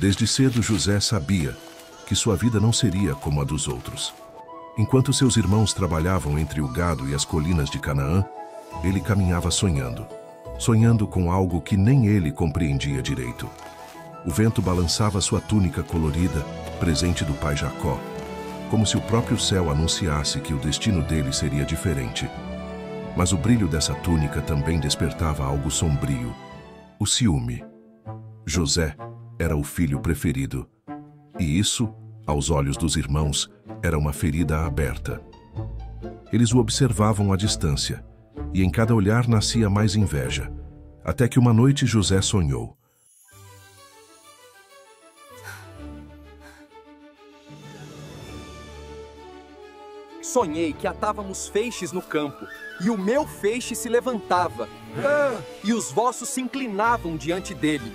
Desde cedo José sabia que sua vida não seria como a dos outros. Enquanto seus irmãos trabalhavam entre o gado e as colinas de Canaã, ele caminhava sonhando com algo que nem ele compreendia direito. O vento balançava sua túnica colorida, presente do pai Jacó, como se o próprio céu anunciasse que o destino dele seria diferente. Mas o brilho dessa túnica também despertava algo sombrio: o ciúme. José era o filho preferido, e isso, aos olhos dos irmãos, era uma ferida aberta. Eles o observavam à distância, e em cada olhar nascia mais inveja, até que uma noite José sonhou. Sonhei que atávamos feixes no campo, e o meu feixe se levantava, e os vossos se inclinavam diante dele.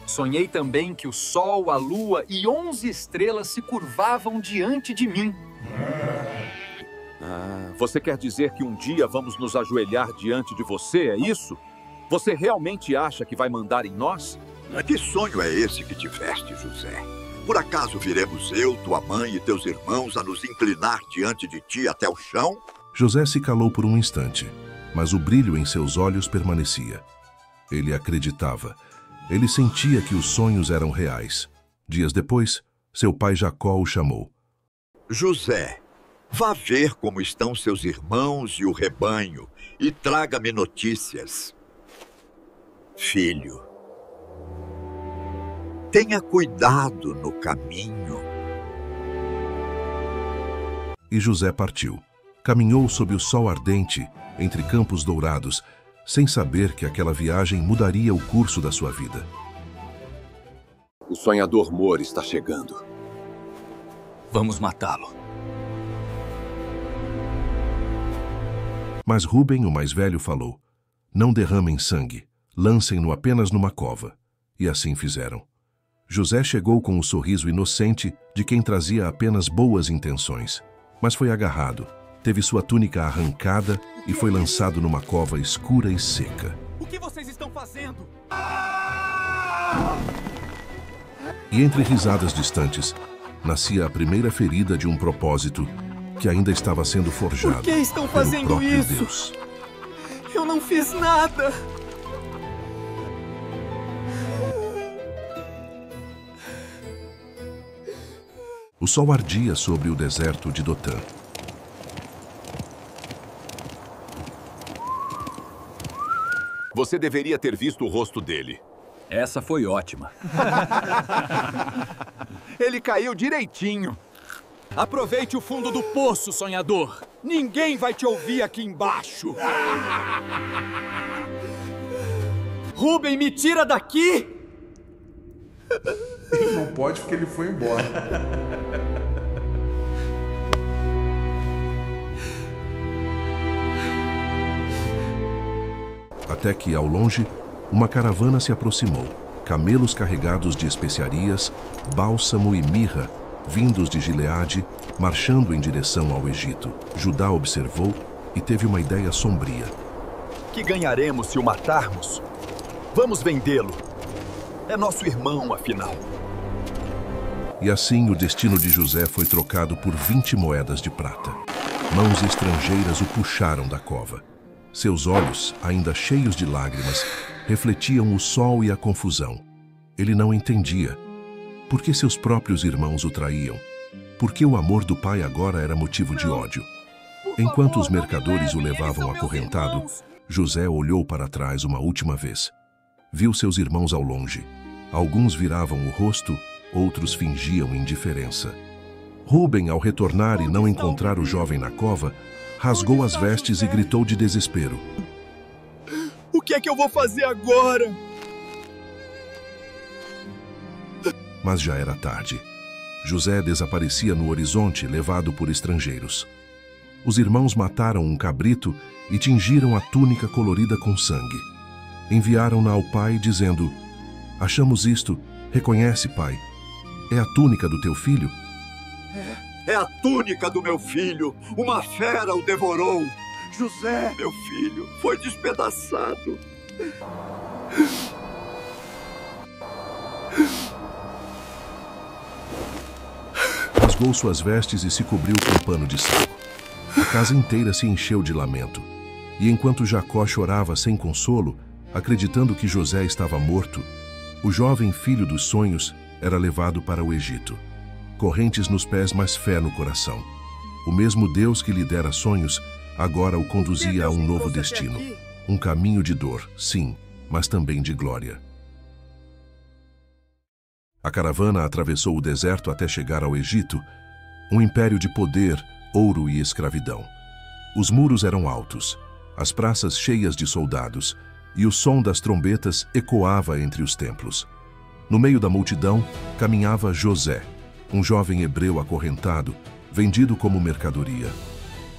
Sonhei também que o sol, a lua e 11 estrelas se curvavam diante de mim. Você quer dizer que um dia vamos nos ajoelhar diante de você, é isso? Você realmente acha que vai mandar em nós? Que sonho é esse que tiveste, José? Por acaso viremos eu, tua mãe e teus irmãos a nos inclinar diante de ti até o chão? José se calou por um instante, mas o brilho em seus olhos permanecia. Ele acreditava. Ele sentia que os sonhos eram reais. Dias depois, seu pai Jacó o chamou. José, vá ver como estão seus irmãos e o rebanho e traga-me notícias. Filho, tenha cuidado no caminho. E José partiu. Caminhou sob o sol ardente, entre campos dourados, sem saber que aquela viagem mudaria o curso da sua vida. O sonhador Mor está chegando. Vamos matá-lo. Mas Rúben, o mais velho, falou: não derramem sangue, lancem-no apenas numa cova. E assim fizeram. José chegou com um sorriso inocente de quem trazia apenas boas intenções, mas foi agarrado, teve sua túnica arrancada e foi lançado numa cova escura e seca. O que vocês estão fazendo? E entre risadas distantes, nascia a primeira ferida de um propósito que ainda estava sendo forjado. Por que estão fazendo pelo próprio isso? Deus. Eu não fiz nada. O sol ardia sobre o deserto de Dotã. Você deveria ter visto o rosto dele. Essa foi ótima. Ele caiu direitinho. Aproveite o fundo do poço, sonhador. Ninguém vai te ouvir aqui embaixo. Rúben, me tira daqui! Ele não pode porque ele foi embora. Até que, ao longe, uma caravana se aproximou. Camelos carregados de especiarias, bálsamo e mirra, vindos de Gileade, marchando em direção ao Egito. Judá observou e teve uma ideia sombria. Que ganharemos se o matarmos? Vamos vendê-lo. É nosso irmão, afinal. E assim o destino de José foi trocado por 20 moedas de prata. Mãos estrangeiras o puxaram da cova. Seus olhos, ainda cheios de lágrimas, refletiam o sol e a confusão. Ele não entendia. Por que seus próprios irmãos o traíam? Por que o amor do pai agora era motivo de ódio? Enquanto os mercadores o levavam acorrentado, José olhou para trás uma última vez. Viu seus irmãos ao longe. Alguns viravam o rosto, outros fingiam indiferença. Rúben, ao retornar e não encontrar o jovem na cova, rasgou as vestes e gritou de desespero. O que é que eu vou fazer agora? Mas já era tarde. José desaparecia no horizonte, levado por estrangeiros. Os irmãos mataram um cabrito e tingiram a túnica colorida com sangue. Enviaram-na ao pai, dizendo: achamos isto, reconhece, pai. É a túnica do teu filho? É a túnica do meu filho. Uma fera o devorou. José, meu filho, foi despedaçado. rasgou suas vestes e se cobriu com pano de saco. A casa inteira se encheu de lamento. E enquanto Jacó chorava sem consolo, acreditando que José estava morto, o jovem filho dos sonhos era levado para o Egito. Correntes nos pés, mas fé no coração. O mesmo Deus que lhe dera sonhos, agora o conduzia a um novo destino. Um caminho de dor, sim, mas também de glória. A caravana atravessou o deserto até chegar ao Egito, um império de poder, ouro e escravidão. Os muros eram altos, as praças cheias de soldados, e o som das trombetas ecoava entre os templos. No meio da multidão, caminhava José, um jovem hebreu acorrentado, vendido como mercadoria.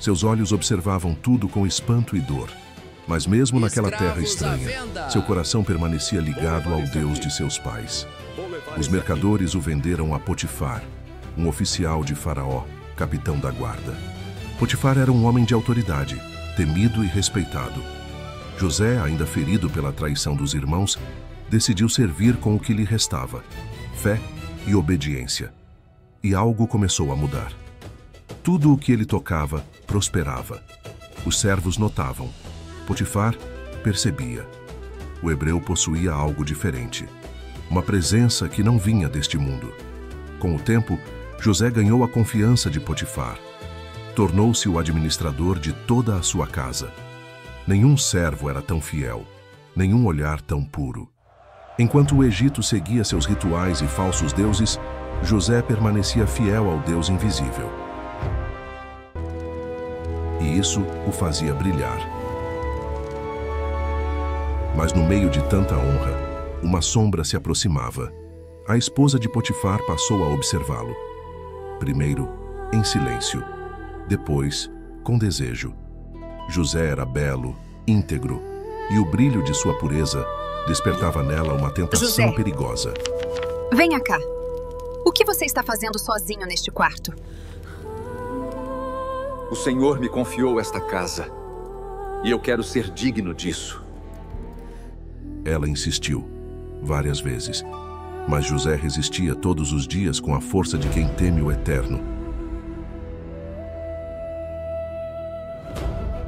Seus olhos observavam tudo com espanto e dor. Mas mesmo naquela terra estranha, seu coração permanecia ligado ao Deus de seus pais. Os mercadores o venderam a Potifar, um oficial de Faraó, capitão da guarda. Potifar era um homem de autoridade, temido e respeitado. José, ainda ferido pela traição dos irmãos, decidiu servir com o que lhe restava, fé e obediência. E algo começou a mudar. Tudo o que ele tocava prosperava. Os servos notavam. Potifar percebia. O hebreu possuía algo diferente. Uma presença que não vinha deste mundo. Com o tempo, José ganhou a confiança de Potifar. Tornou-se o administrador de toda a sua casa. Nenhum servo era tão fiel, nenhum olhar tão puro. Enquanto o Egito seguia seus rituais e falsos deuses, José permanecia fiel ao Deus invisível. E isso o fazia brilhar. Mas no meio de tanta honra, uma sombra se aproximava. A esposa de Potifar passou a observá-lo. Primeiro, em silêncio. Depois, com desejo. José era belo, íntegro, e o brilho de sua pureza despertava nela uma tentação José, perigosa. venha cá. O que você está fazendo sozinho neste quarto? O Senhor me confiou esta casa, e eu quero ser digno disso. Ela insistiu, várias vezes, mas José resistia todos os dias com a força de quem teme o Eterno.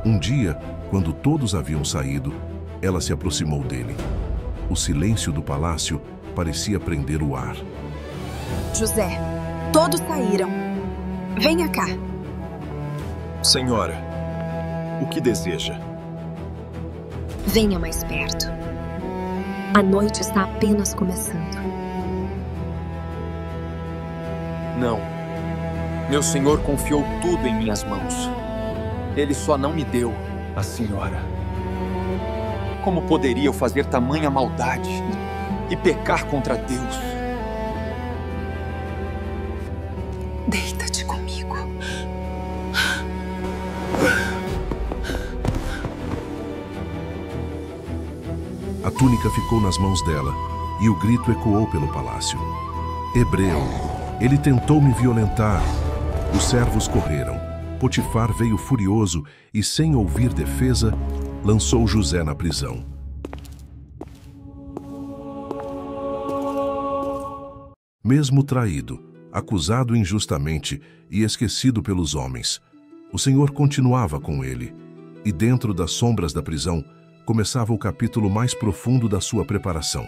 Um dia, quando todos haviam saído, ela se aproximou dele. O silêncio do palácio parecia prender o ar. José, todos saíram. Venha cá. Senhora, o que deseja? Venha mais perto. A noite está apenas começando. Não. Meu Senhor confiou tudo em minhas mãos. Ele só não me deu a senhora. Como poderia eu fazer tamanha maldade e pecar contra Deus? Deita-te comigo. A túnica ficou nas mãos dela e o grito ecoou pelo palácio. Hebreu, ele tentou me violentar. Os servos correram. Potifar veio furioso e, sem ouvir defesa, lançou José na prisão. Mesmo traído, acusado injustamente e esquecido pelos homens, o Senhor continuava com ele, e dentro das sombras da prisão começava o capítulo mais profundo da sua preparação,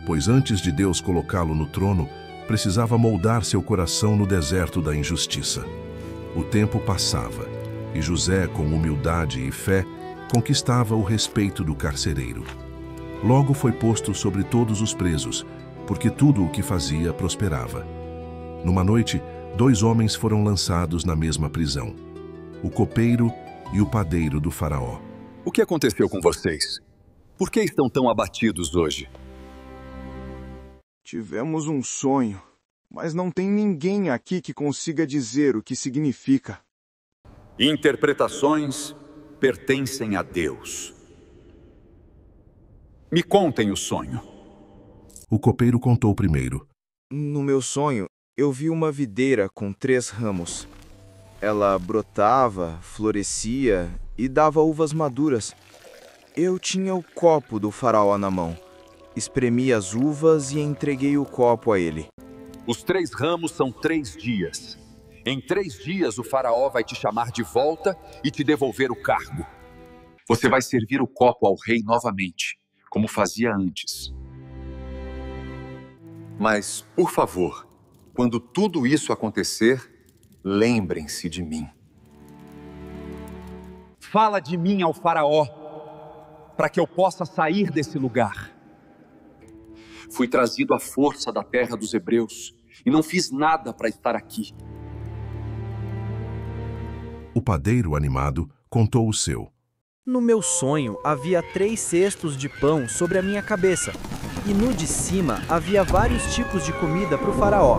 pois antes de Deus colocá-lo no trono, precisava moldar seu coração no deserto da injustiça. O tempo passava, e José, com humildade e fé, conquistava o respeito do carcereiro. Logo foi posto sobre todos os presos, porque tudo o que fazia prosperava. Numa noite, 2 homens foram lançados na mesma prisão, o copeiro e o padeiro do faraó. O que aconteceu com vocês? Por que estão tão abatidos hoje? Tivemos um sonho, mas não tem ninguém aqui que consiga dizer o que significa. Interpretações pertencem a Deus. Me contem o sonho. O copeiro contou primeiro. No meu sonho, eu vi uma videira com 3 ramos. Ela brotava, florescia e dava uvas maduras. Eu tinha o copo do faraó na mão. Espremi as uvas e entreguei o copo a ele. Os 3 ramos são 3 dias. Em 3 dias o faraó vai te chamar de volta e te devolver o cargo. Você vai servir o copo ao rei novamente, como fazia antes. Mas, por favor, quando tudo isso acontecer, lembrem-se de mim. Fala de mim ao faraó, para que eu possa sair desse lugar. Fui trazido à força da terra dos hebreus e não fiz nada para estar aqui. O padeiro, animado, contou o seu. No meu sonho havia 3 cestos de pão sobre a minha cabeça, e no de cima havia vários tipos de comida para o faraó.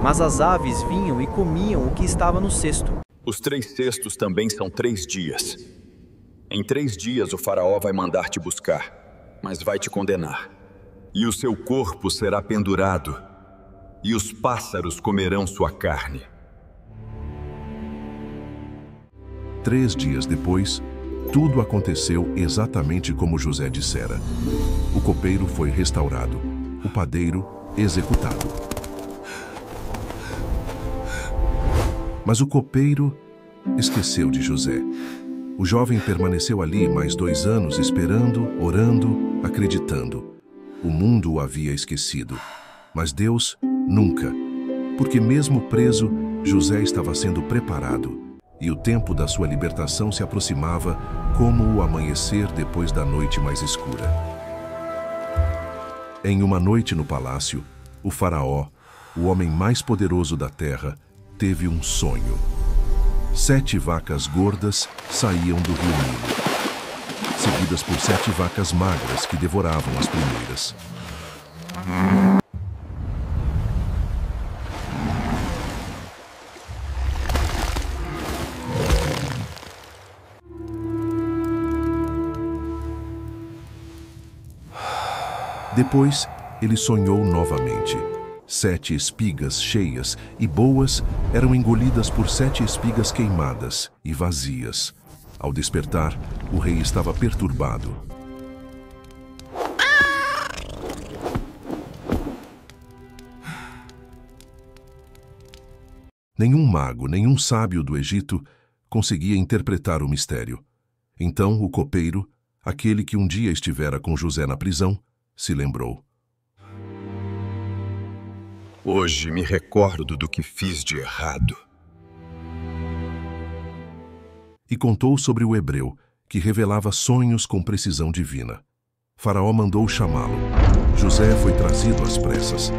Mas as aves vinham e comiam o que estava no cesto. Os 3 cestos também são 3 dias. Em 3 dias o faraó vai mandar te buscar, mas vai te condenar. E o seu corpo será pendurado, e os pássaros comerão sua carne. 3 dias depois, tudo aconteceu exatamente como José dissera. O copeiro foi restaurado, o padeiro executado. Mas o copeiro esqueceu de José. O jovem permaneceu ali mais 2 anos esperando, orando, acreditando. O mundo o havia esquecido, mas Deus nunca, porque mesmo preso, José estava sendo preparado. E o tempo da sua libertação se aproximava como o amanhecer depois da noite mais escura. Em uma noite no palácio, o faraó, o homem mais poderoso da terra, teve um sonho. 7 vacas gordas saíam do rio Nilo, seguidas por 7 vacas magras que devoravam as primeiras. Depois, ele sonhou novamente. 7 espigas cheias e boas eram engolidas por 7 espigas queimadas e vazias. Ao despertar, o rei estava perturbado. Nenhum mago, nenhum sábio do Egito conseguia interpretar o mistério. Então o copeiro, aquele que um dia estivera com José na prisão, se lembrou. Hoje me recordo do que fiz de errado. E contou sobre o hebreu, que revelava sonhos com precisão divina. Faraó mandou chamá-lo. José foi trazido às pressas.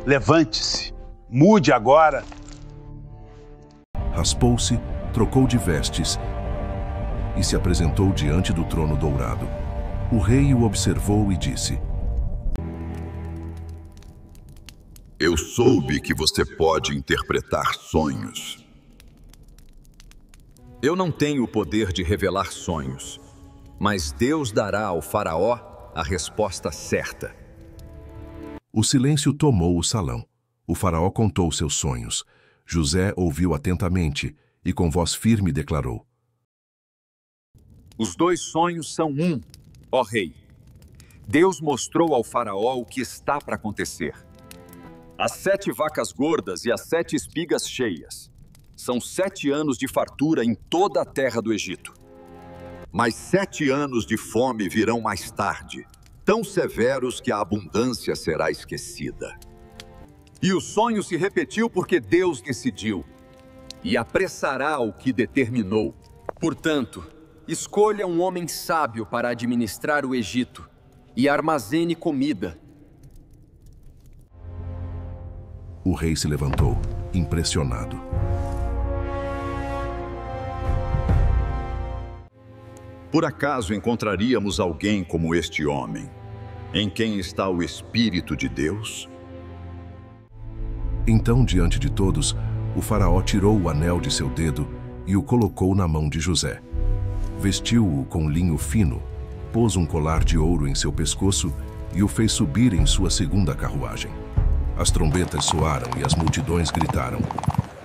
Levante-se, mude agora. Raspou-se, trocou de vestes e se apresentou diante do trono dourado. O rei o observou e disse: Eu soube que você pode interpretar sonhos. Eu não tenho o poder de revelar sonhos, mas Deus dará ao faraó a resposta certa. O silêncio tomou o salão. O faraó contou seus sonhos. José ouviu atentamente e com voz firme declarou: Os 2 sonhos são um, ó rei. Deus mostrou ao faraó o que está para acontecer. As 7 vacas gordas e as 7 espigas cheias. São 7 anos de fartura em toda a terra do Egito. Mas 7 anos de fome virão mais tarde, tão severos que a abundância será esquecida. E o sonho se repetiu porque Deus decidiu, e apressará o que determinou. Portanto, escolha um homem sábio para administrar o Egito e armazene comida. O rei se levantou, impressionado. Por acaso encontraríamos alguém como este homem, em quem está o Espírito de Deus? Então, diante de todos, o faraó tirou o anel de seu dedo e o colocou na mão de José. Vestiu-o com linho fino, pôs um colar de ouro em seu pescoço e o fez subir em sua segunda carruagem. As trombetas soaram e as multidões gritaram: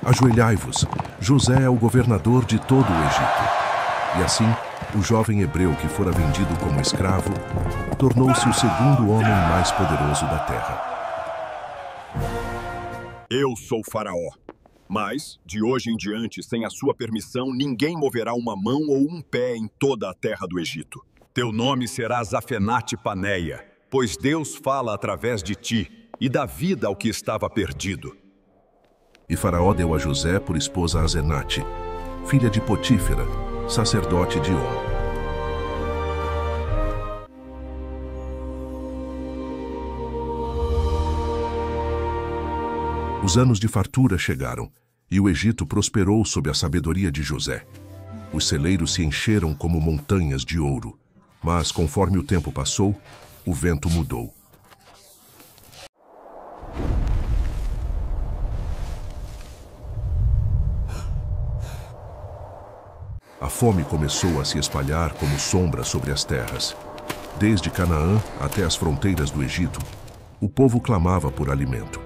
Ajoelhai-vos, José é o governador de todo o Egito. E assim, o jovem hebreu que fora vendido como escravo, tornou-se o segundo homem mais poderoso da terra. Eu sou Faraó, Mas, de hoje em diante, sem a sua permissão, ninguém moverá uma mão ou um pé em toda a terra do Egito. Teu nome será Zafenate-Paneia, pois Deus fala através de ti e dá vida ao que estava perdido. E Faraó deu a José por esposa Asenate, filha de Potífera, sacerdote de On. Os anos de fartura chegaram, e o Egito prosperou sob a sabedoria de José. Os celeiros se encheram como montanhas de ouro, mas, conforme o tempo passou, o vento mudou. A fome começou a se espalhar como sombra sobre as terras. Desde Canaã até as fronteiras do Egito, o povo clamava por alimento.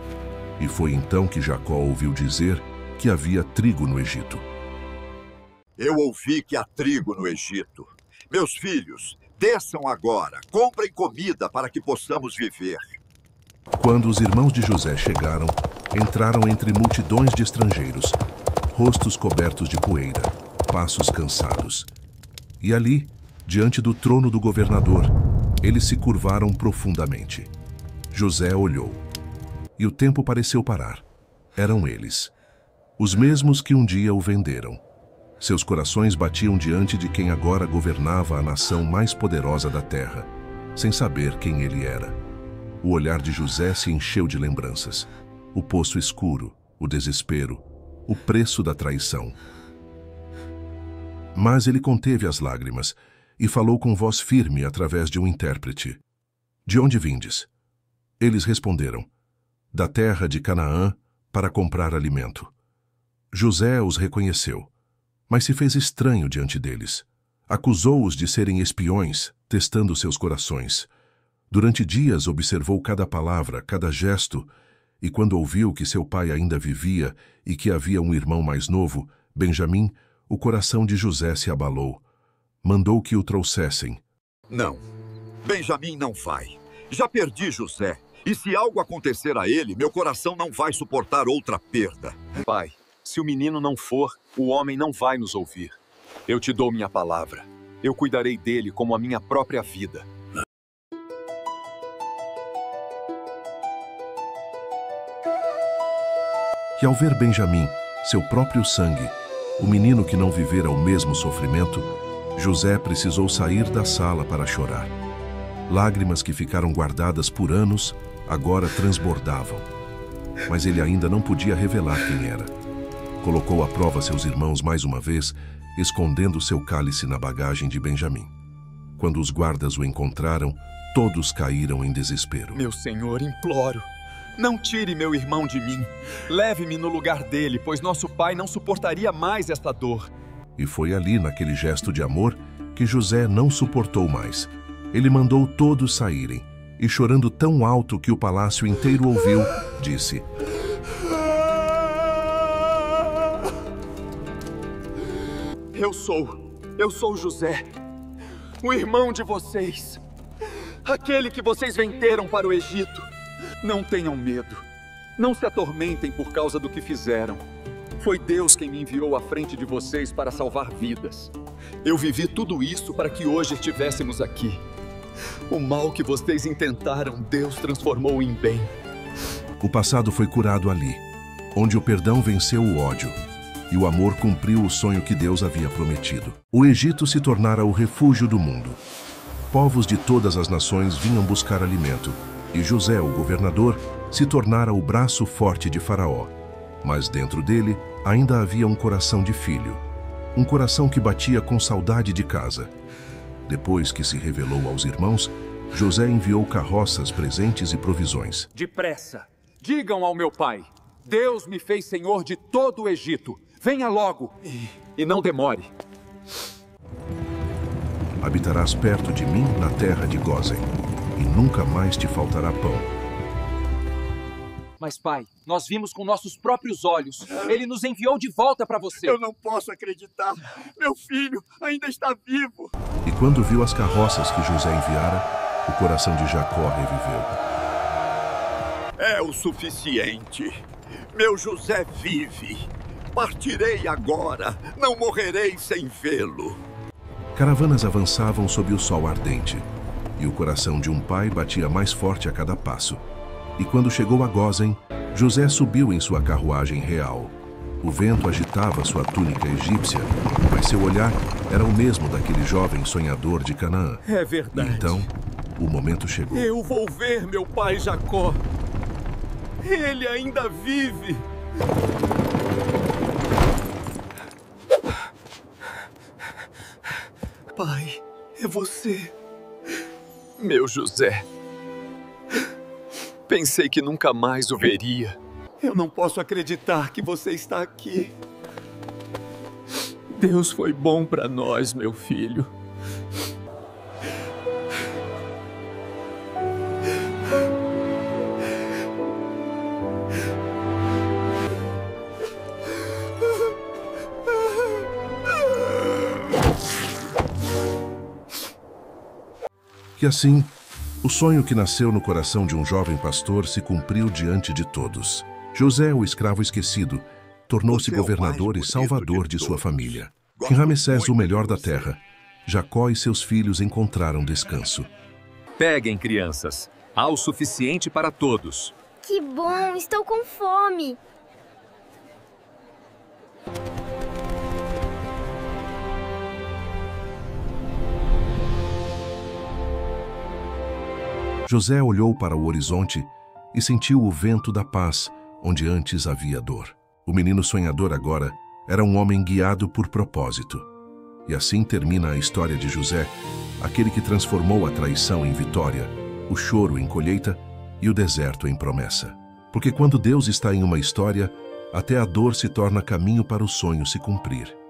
E foi então que Jacó ouviu dizer que havia trigo no Egito. Eu ouvi que há trigo no Egito. Meus filhos, desçam agora, comprem comida para que possamos viver. Quando os irmãos de José chegaram, entraram entre multidões de estrangeiros, rostos cobertos de poeira, passos cansados. E ali, diante do trono do governador, eles se curvaram profundamente. José olhou. E o tempo pareceu parar. Eram eles, os mesmos que um dia o venderam. Seus corações batiam diante de quem agora governava a nação mais poderosa da terra, sem saber quem ele era. O olhar de José se encheu de lembranças. O poço escuro, o desespero, o preço da traição. Mas ele conteve as lágrimas e falou com voz firme através de um intérprete. De onde vindes? Eles responderam: da terra de Canaã, para comprar alimento. José os reconheceu, mas se fez estranho diante deles. Acusou-os de serem espiões, testando seus corações. Durante dias observou cada palavra, cada gesto, e quando ouviu que seu pai ainda vivia e que havia um irmão mais novo, Benjamim, o coração de José se abalou. Mandou que o trouxessem. Não, Benjamim não vai. Já perdi José. E se algo acontecer a ele, meu coração não vai suportar outra perda. Pai, se o menino não for, o homem não vai nos ouvir. Eu te dou minha palavra. Eu cuidarei dele como a minha própria vida. E ao ver Benjamim, seu próprio sangue, o menino que não vivera o mesmo sofrimento, José precisou sair da sala para chorar. Lágrimas que ficaram guardadas por anos, agora transbordavam. Mas ele ainda não podia revelar quem era. Colocou à prova seus irmãos mais uma vez, escondendo seu cálice na bagagem de Benjamim. Quando os guardas o encontraram, todos caíram em desespero. Meu senhor, imploro, não tire meu irmão de mim. Leve-me no lugar dele, pois nosso pai não suportaria mais esta dor. E foi ali, naquele gesto de amor, que José não suportou mais. Ele mandou todos saírem, e chorando tão alto que o palácio inteiro ouviu, disse: Eu sou José, o irmão de vocês, aquele que vocês venderam para o Egito. Não tenham medo, não se atormentem por causa do que fizeram. Foi Deus quem me enviou à frente de vocês para salvar vidas. Eu vivi tudo isso para que hoje estivéssemos aqui. O mal que vocês intentaram, Deus transformou em bem. O passado foi curado ali, onde o perdão venceu o ódio, e o amor cumpriu o sonho que Deus havia prometido. O Egito se tornara o refúgio do mundo. Povos de todas as nações vinham buscar alimento, e José, o governador, se tornara o braço forte de Faraó. Mas dentro dele ainda havia um coração de filho, um coração que batia com saudade de casa. Depois que se revelou aos irmãos, José enviou carroças, presentes e provisões. Depressa, digam ao meu pai: Deus me fez senhor de todo o Egito. Venha logo e não demore. Habitarás perto de mim na terra de Gósen, e nunca mais te faltará pão. Mas, pai, nós vimos com nossos próprios olhos. Ele nos enviou de volta para você. Eu não posso acreditar. Meu filho ainda está vivo. E quando viu as carroças que José enviara, o coração de Jacó reviveu. É o suficiente. Meu José vive. Partirei agora. Não morrerei sem vê-lo. Caravanas avançavam sob o sol ardente, e o coração de um pai batia mais forte a cada passo. E quando chegou a Gósen, José subiu em sua carruagem real. O vento agitava sua túnica egípcia, mas seu olhar era o mesmo daquele jovem sonhador de Canaã. É verdade. E então, o momento chegou. Eu vou ver meu pai Jacó. Ele ainda vive. Pai, é você. Meu José. Pensei que nunca mais o veria. Eu não posso acreditar que você está aqui. Deus foi bom para nós, meu filho. E assim, o sonho que nasceu no coração de um jovem pastor se cumpriu diante de todos. José, o escravo esquecido, tornou-se governador e salvador de sua família. Em Ramessés, o melhor da terra, Jacó e seus filhos encontraram descanso. Peguem, crianças. Há o suficiente para todos. Que bom, estou com fome. José olhou para o horizonte e sentiu o vento da paz, onde antes havia dor. O menino sonhador agora era um homem guiado por propósito. E assim termina a história de José, aquele que transformou a traição em vitória, o choro em colheita e o deserto em promessa. Porque quando Deus está em uma história, até a dor se torna caminho para o sonho se cumprir.